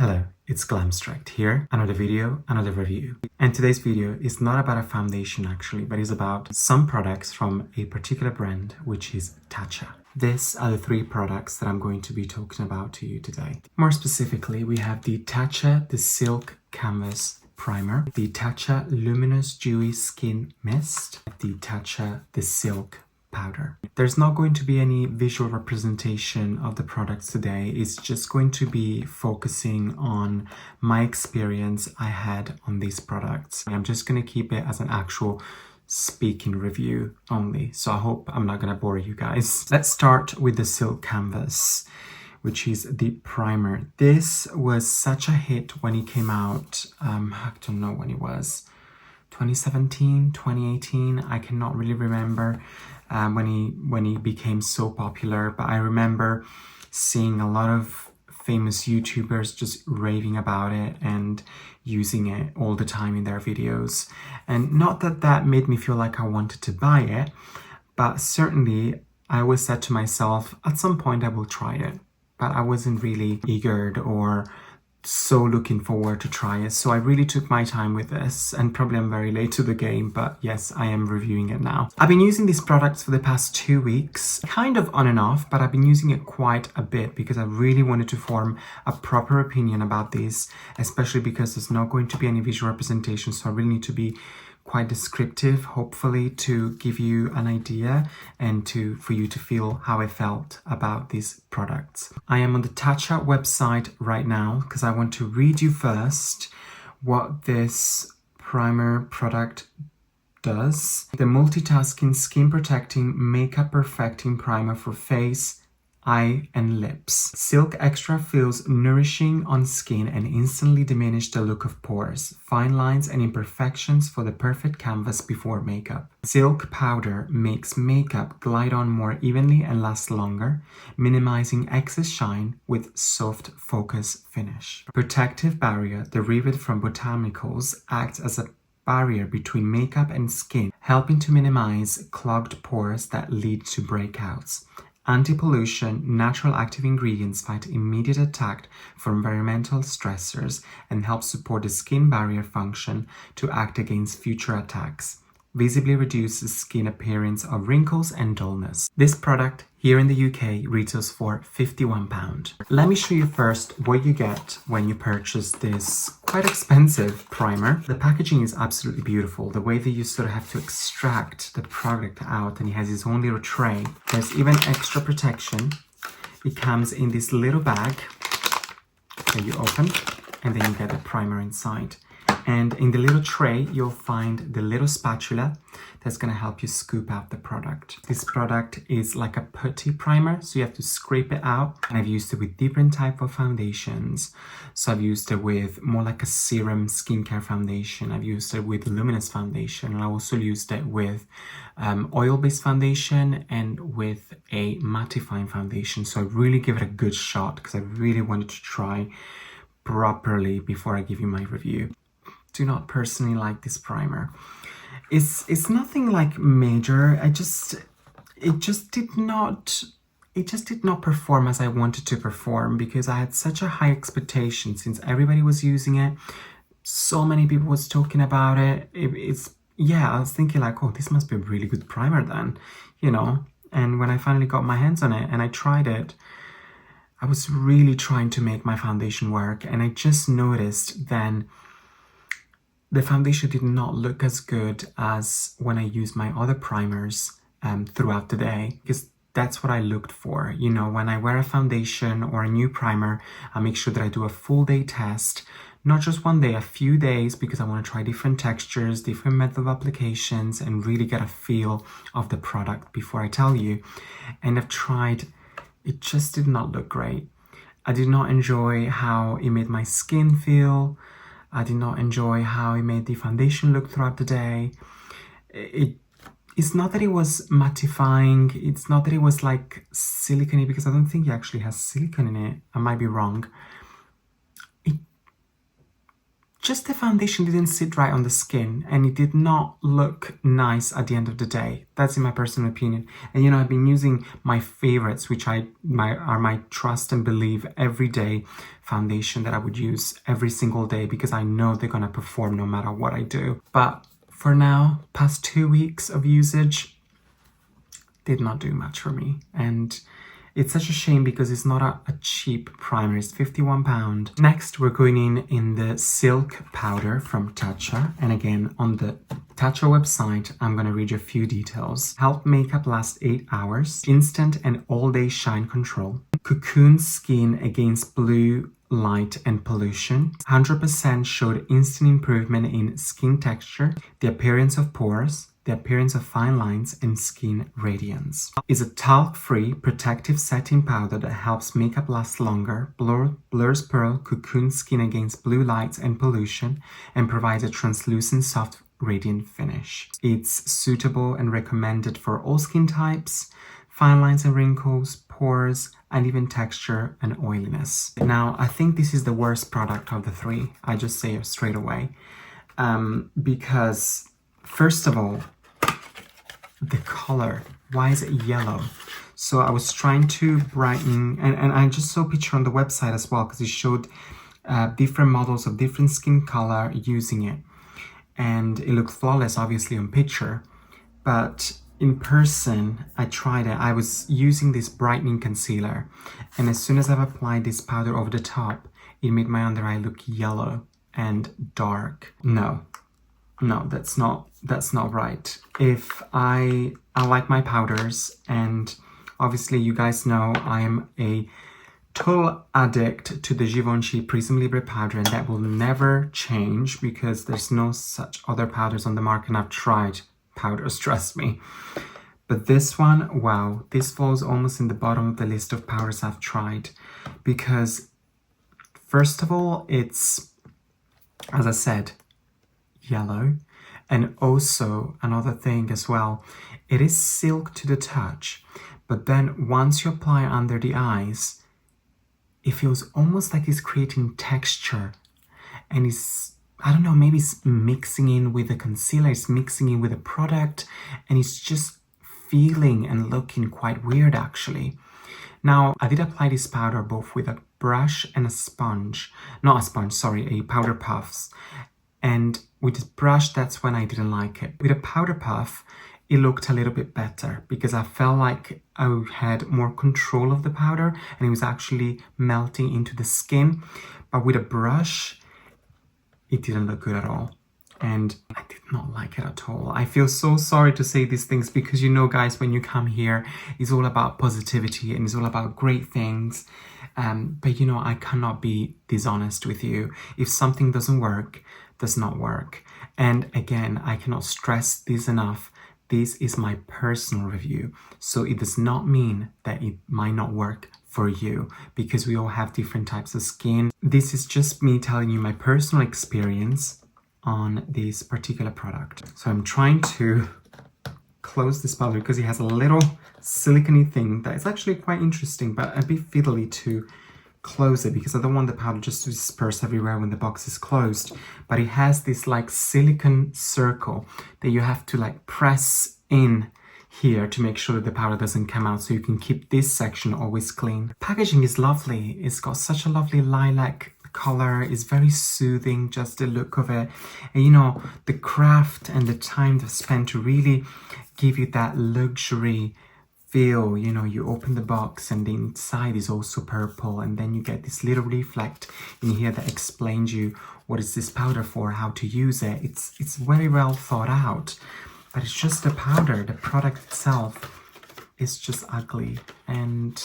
Hello, it's Glamstract here, another video, another review. And today's video is not about a foundation actually, but is about some products from a particular brand, which is Tatcha. These are the three products that I'm going to be talking about to you today. More specifically, we have the Tatcha the Silk Canvas Primer, the Tatcha Luminous Dewy Skin Mist, the Tatcha the Silk Powder. There's not going to be any visual representation of the products today. It's just going to be focusing on my experience I had on these products. I'm just going to keep it as an actual speaking review only, so I hope I'm not going to bore you guys. Let's start with the Silk Canvas, which is the primer. This was such a hit when it came out. I don't know when it was, 2017, 2018, I cannot really remember when he became so popular, but I remember seeing a lot of famous YouTubers just raving about it and using it all the time in their videos. And not that that made me feel like I wanted to buy it, but certainly I always said to myself, at some point I will try it, but I wasn't really eager or so looking forward to try it. So I really took my time with this, and probably I'm very late to the game, but yes, I am reviewing it now. I've been using these products for the past 2 weeks, kind of on and off, but I've been using it quite a bit because I really wanted to form a proper opinion about these, especially because there's not going to be any visual representation, so I really need to be quite descriptive, hopefully, to give you an idea and for you to feel how I felt about these products. I am on the Tatcha website right now because I want to read you first what this primer product does. The multitasking skin protecting makeup perfecting primer for face, eye and lips. Silk Extra feels nourishing on skin and instantly diminish the look of pores, fine lines and imperfections for the perfect canvas before makeup. Silk Powder makes makeup glide on more evenly and last longer, minimizing excess shine with soft focus finish. Protective barrier derived from botanicals acts as a barrier between makeup and skin, helping to minimize clogged pores that lead to breakouts. Anti-pollution, natural active ingredients fight immediate attack from environmental stressors and help support the skin barrier function to act against future attacks. Visibly reduces skin appearance of wrinkles and dullness. This product here in the UK retails for £51. Let me show you first what you get when you purchase this quite expensive primer. The packaging is absolutely beautiful. The way that you sort of have to extract the product out, and it has its own little tray. There's even extra protection. It comes in this little bag that you open, and then you get the primer inside. And in the little tray, you'll find the little spatula that's going to help you scoop out the product. This product is like a putty primer, so you have to scrape it out. And I've used it with different type of foundations. So I've used it with more like a serum skincare foundation. I've used it with luminous foundation. And I also used it with oil-based foundation and with a mattifying foundation. So I really give it a good shot because I really wanted to try properly before I give you my review. Do not personally like this primer. It's nothing like major. It just did not perform as I wanted to perform because I had such a high expectation since everybody was using it. So many people was talking about it. I was thinking like, oh, this must be a really good primer then, you know. And when I finally got my hands on it and I tried it, I was really trying to make my foundation work, and I just noticed then the foundation did not look as good as when I used my other primers throughout the day, because that's what I looked for. You know, when I wear a foundation or a new primer, I make sure that I do a full day test, not just one day, a few days, because I want to try different textures, different method of applications, and really get a feel of the product before I tell you. And I've tried, it just did not look great. I did not enjoy how it made my skin feel. I did not enjoy how it made the foundation look throughout the day. It's not that it was mattifying. It's not that it was like silicone, because I don't think it actually has silicone in it. I might be wrong. It just the foundation didn't sit right on the skin and it did not look nice at the end of the day. That's in my personal opinion. And you know, I've been using my favorites, which are my trust and believe everyday foundation that I would use every single day because I know they're gonna perform no matter what I do. But for now, past 2 weeks of usage did not do much for me. And it's such a shame because it's not a cheap primer. It's £51. Next, we're going in the Silk Powder from Tatcha. And again, on the Tatcha website, I'm going to read you a few details. Help makeup last 8 hours. Instant and all-day shine control. Cocoon skin against blue light and pollution. 100% showed instant improvement in skin texture, the appearance of pores, the appearance of fine lines, and skin radiance. Is a talc-free protective setting powder that helps makeup last longer, blurs pearl, cocoon skin against blue lights and pollution, and provides a translucent, soft, radiant finish. It's suitable and recommended for all skin types, fine lines and wrinkles, pores, uneven texture, and oiliness. Now, I think this is the worst product of the three. I just say it straight away. Because, first of all, the color, why is it yellow? So I was trying to brighten, and I just saw a picture on the website as well because it showed different models of different skin color using it, and it looked flawless obviously on picture, but in person I tried it. I was using this brightening concealer, and as soon as I've applied this powder over the top, it made my under eye look yellow and dark. No, that's not right. If I like my powders, and obviously you guys know I am a total addict to the Givenchy Prism Libre powder, and that will never change because there's no such other powders on the market, and I've tried powders, trust me. But this one, wow, this falls almost in the bottom of the list of powders I've tried because, first of all, it's, as I said, yellow. And also another thing as well, it is silk to the touch, but then once you apply under the eyes, it feels almost like it's creating texture, and it's, I don't know, maybe it's mixing in with the concealer, it's mixing in with the product, and it's just feeling and looking quite weird actually. Now, I did apply this powder both with a brush and a sponge, not a sponge, sorry, a powder puffs. And with this brush, that's when I didn't like it. With a powder puff, it looked a little bit better because I felt like I had more control of the powder and it was actually melting into the skin. But with a brush, it didn't look good at all. And I did not like it at all. I feel so sorry to say these things because, you know, guys, when you come here, it's all about positivity and it's all about great things. But, you know, I cannot be dishonest with you. If something doesn't work, does not work. And again, I cannot stress this enough. This is my personal review. So it does not mean that it might not work for you because we all have different types of skin. This is just me telling you my personal experience on this particular product. So I'm trying to close this powder because it has a little silicone thing that is actually quite interesting, but a bit fiddly to close it because I don't want the powder just to disperse everywhere when the box is closed. But it has this like silicone circle that you have to like press in here to make sure that the powder doesn't come out, so you can keep this section always clean. Packaging is lovely. It's got such a lovely lilac color. It's very soothing, just the look of it. And you know, the craft and the time they've spent to really give you that luxury feel. You know, you open the box and the inside is also purple, and then you get this little reflect in here that explains you what is this powder for, how to use it. It's very well thought out, but it's just a powder. The product itself is just ugly. And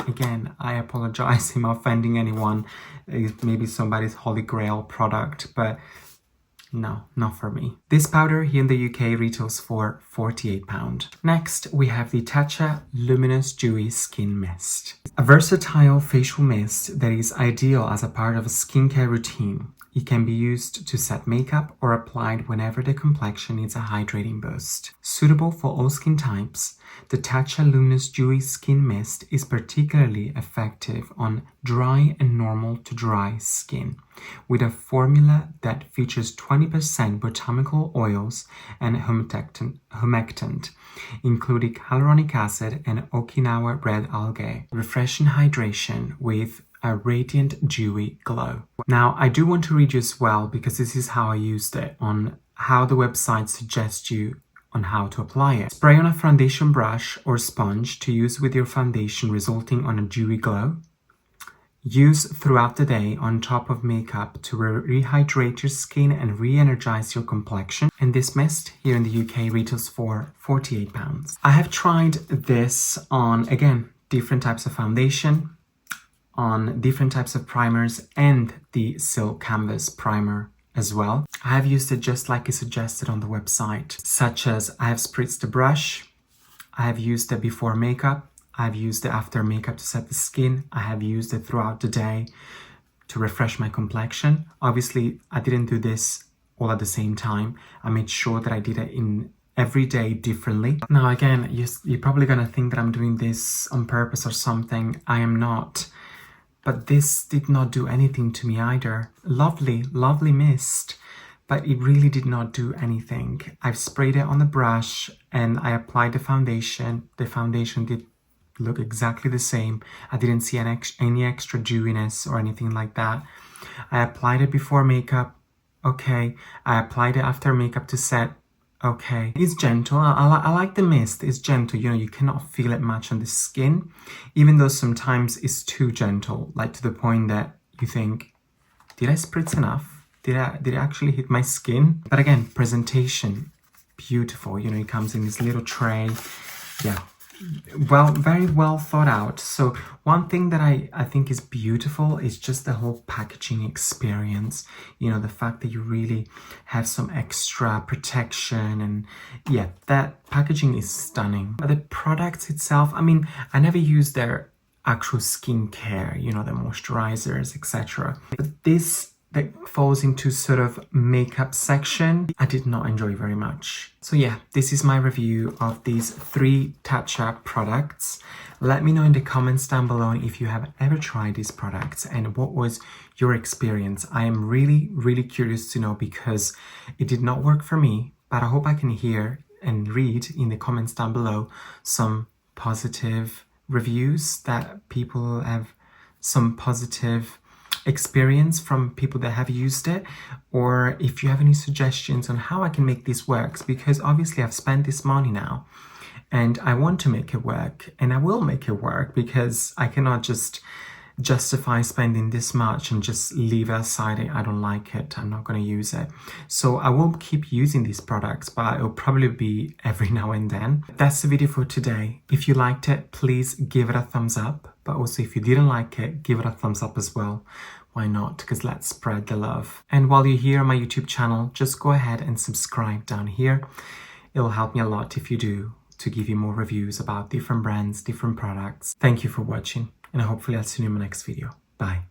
again, I apologize if I'm offending anyone. It's maybe somebody's holy grail product, but no, not for me. This powder here in the UK retails for £48. Next, we have the Tatcha Luminous Dewy Skin Mist. A versatile facial mist that is ideal as a part of a skincare routine. It can be used to set makeup or applied whenever the complexion needs a hydrating boost. Suitable for all skin types, the Tatcha Luminous Dewy Skin Mist is particularly effective on dry and normal to dry skin, with a formula that features 20% botanical oils and humectant, including hyaluronic acid and Okinawa red algae. Refreshing hydration with a radiant dewy glow. Now, I do want to read you as well, because this is how I used it, on how the website suggests you on how to apply it. Spray on a foundation brush or sponge to use with your foundation, resulting on a dewy glow. Use throughout the day on top of makeup to rehydrate your skin and re-energize your complexion. And this mist here in the UK retails for £48. I have tried this on, again, different types of foundation, on different types of primers, and the Silk Canvas primer as well. I have used it just like it's suggested on the website, such as I have spritzed the brush, I have used it before makeup, I have used it after makeup to set the skin, I have used it throughout the day to refresh my complexion. Obviously, I didn't do this all at the same time. I made sure that I did it in every day differently. Now again, you're probably gonna think that I'm doing this on purpose or something. I am not. But this did not do anything to me either. Lovely, lovely mist, but it really did not do anything. I've sprayed it on the brush and I applied the foundation. The foundation did look exactly the same. I didn't see any extra dewiness or anything like that. I applied it before makeup. Okay. I applied it after makeup to set. Okay, it's gentle. I like the mist. It's gentle. You know, you cannot feel it much on the skin, even though sometimes it's too gentle, like to the point that you think, did I spritz enough? Did it actually hit my skin? But again, presentation, beautiful. You know, it comes in this little tray. Yeah, well, very well thought out. So one thing that I think is beautiful is just the whole packaging experience. You know, the fact that you really have some extra protection, and yeah, that packaging is stunning. But the products itself, I mean, I never use their actual skincare, you know, the moisturizers, etc. But this that falls into sort of makeup section, I did not enjoy very much. So yeah, this is my review of these 3 Tatcha products. Let me know in the comments down below if you have ever tried these products and what was your experience. I am really, really curious to know, because it did not work for me, but I hope I can hear and read in the comments down below some positive reviews, that people have some positive experience from people that have used it, or if you have any suggestions on how I can make this work, because obviously I've spent this money now and I want to make it work, and I will make it work, because I cannot just justify spending this much and just leave it aside. I don't like it, I'm not going to use it. So I will keep using these products, but it'll probably be every now and then. That's the video for today. If you liked it, please give it a thumbs up, but also if you didn't like it, give it a thumbs up as well. Why not? Because let's spread the love. And while you're here on my YouTube channel, just go ahead and subscribe down here. It'll help me a lot if you do, to give you more reviews about different brands, different products. Thank you for watching, and hopefully I'll see you in my next video. Bye.